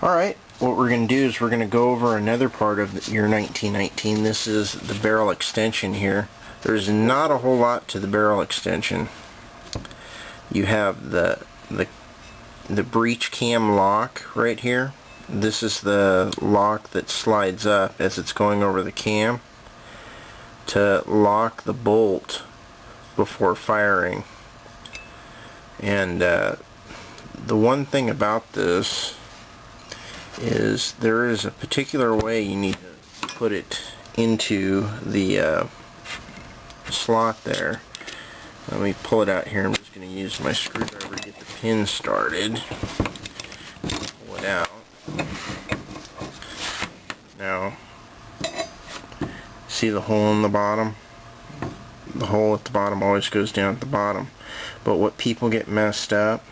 Alright, what we're going to do is we're going to go over another part of the year 1919. This is the barrel extension here. There's not a whole lot to the barrel extension. You have the breech cam lock right here. This is the lock that slides up as it's going over the cam to lock the bolt before firing. And the one thing about this is there is a particular way you need to put it into the slot there. Let me pull it out here. I'm just going to use my screwdriver to get the pin started. Pull it out. Now, see the hole in the bottom? The hole at the bottom always goes down at the bottom. But what people get messed up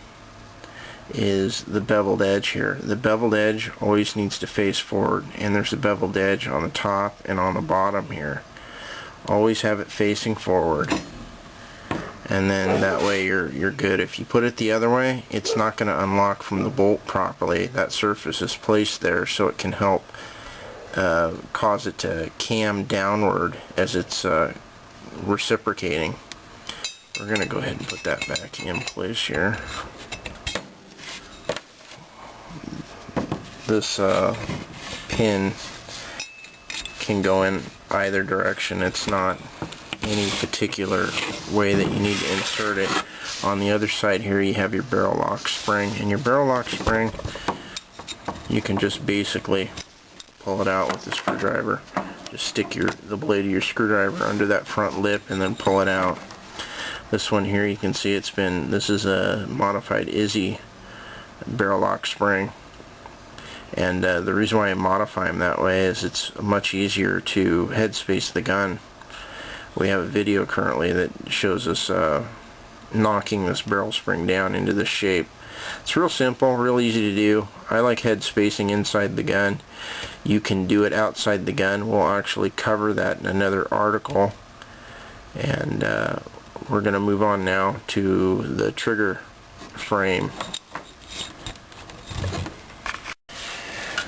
is the beveled edge here. The beveled edge always needs to face forward, and there's a beveled edge on the top and on the bottom here. Always have it facing forward, and then that way you're good. If you put it the other way, it's not going to unlock from the bolt properly. That surface is placed there so it can help cause it to cam downward as it's reciprocating. We're going to go ahead and put that back in place here. This pin can go in either direction. It's not any particular way that you need to insert it. On the other side here you have your barrel lock spring, and your barrel lock spring you can just basically pull it out with the screwdriver. Just stick the blade of your screwdriver under that front lip and then pull it out. This one here, you can see this is a modified Izzy barrel lock spring. And the reason why I modify them that way is it's much easier to headspace the gun. We have a video currently that shows us knocking this barrel spring down into this shape. It's real simple, real easy to do. I like head spacing inside the gun. You can do it outside the gun. We'll actually cover that in another article. And we're going to move on now to the trigger frame.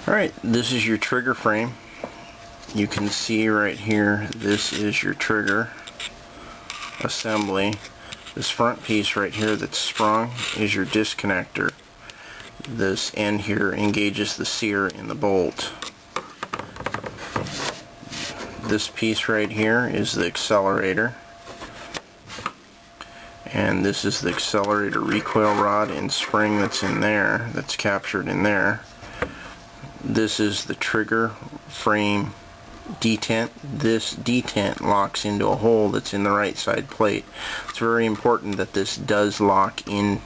Alright, this is your trigger frame. You can see right here, this is your trigger assembly. This front piece right here that's sprung is your disconnector. This end here engages the sear in the bolt. This piece right here is the accelerator. And this is the accelerator recoil rod and spring that's in there, that's captured in there. This is the trigger frame detent. This detent locks into a hole that's in the right side plate. It's very important that this does lock in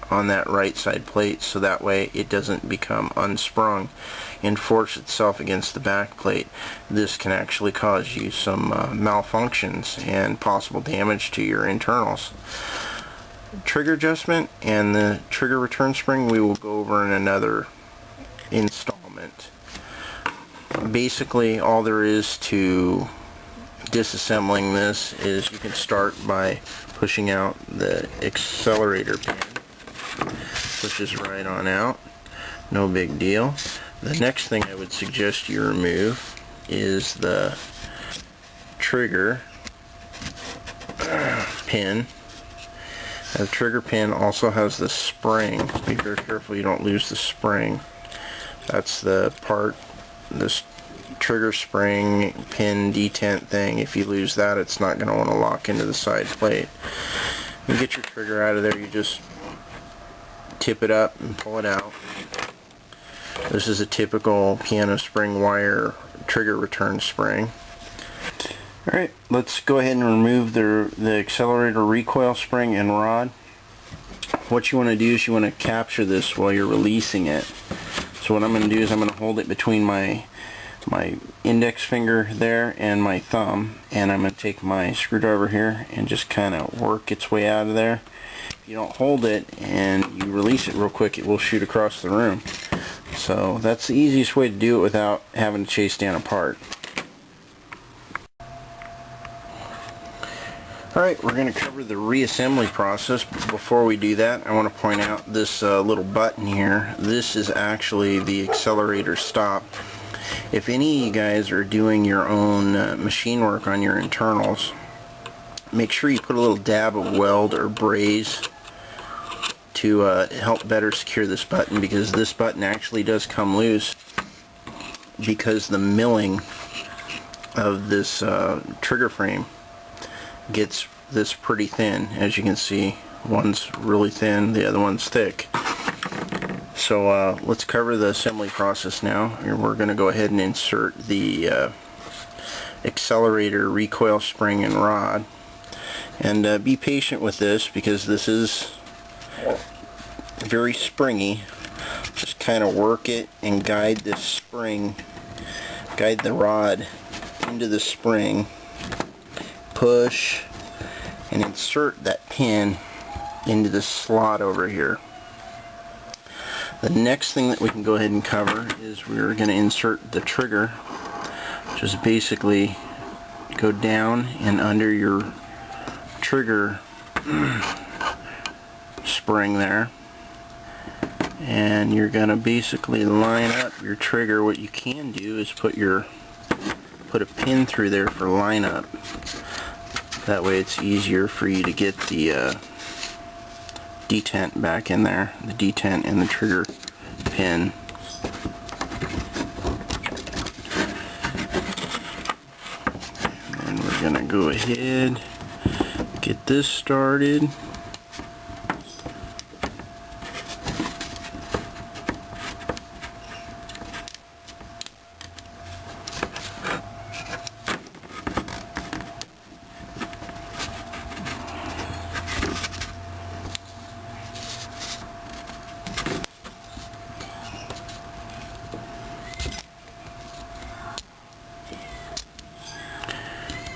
on that right side plate so that way it doesn't become unsprung and force itself against the back plate. This can actually cause you some malfunctions and possible damage to your internals. Trigger adjustment and the trigger return spring we will go over in another installment. Basically all there is to disassembling this is you can start by pushing out the accelerator pin. Pushes right on out, no big deal. The next thing I would suggest you remove is the trigger pin. The trigger pin also has the spring. Be very careful you don't lose the spring. That's the part, this trigger spring pin detent thing. If you lose that, it's not going to want to lock into the side plate. You get your trigger out of there, you just tip it up and pull it out. This is a typical piano spring wire trigger return spring. Alright, let's go ahead and remove the accelerator recoil spring and rod. What you want to do is you want to capture this while you're releasing it. So what I'm going to do is I'm going to hold it between my index finger there and my thumb, and I'm going to take my screwdriver here and just kind of work its way out of there. If you don't hold it and you release it real quick, it will shoot across the room. So that's the easiest way to do it without having to chase down a part. Alright, we're going to cover the reassembly process. Before we do that, I want to point out this little button here. This is actually the accelerator stop. If any of you guys are doing your own machine work on your internals, make sure you put a little dab of weld or braze to help better secure this button, because this button actually does come loose because the milling of this trigger frame gets this pretty thin. As you can see, one's really thin, the other one's thick. So let's cover the assembly process now. We're going to go ahead and insert the accelerator recoil spring and rod, and be patient with this because this is very springy. Just kind of work it and guide this spring, guide the rod into the spring, push and insert that pin into the slot over here. The next thing that we can go ahead and cover is we're going to insert the trigger, which is basically go down and under your trigger spring there, and you're going to basically line up your trigger. What you can do is put a pin through there for line up. That way it's easier for you to get the detent back in there, the detent and the trigger pin. And we're going to go ahead, get this started.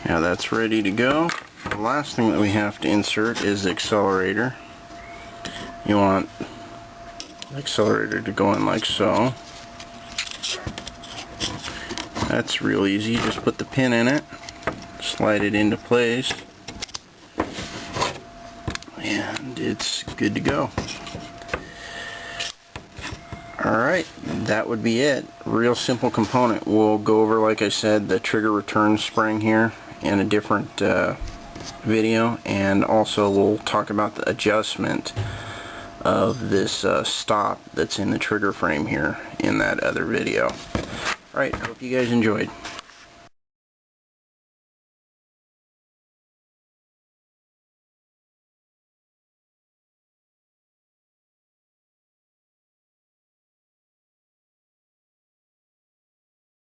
Now that's ready to go. The last thing that we have to insert is the accelerator. You want the accelerator to go in like so. That's real easy. Just put the pin in it, slide it into place, and it's good to go. Alright, that would be it. Real simple component. We'll go over, like I said, the trigger return spring here in a different video, and also we'll talk about the adjustment of this stop that's in the trigger frame here in that other video. Alright, hope you guys enjoyed.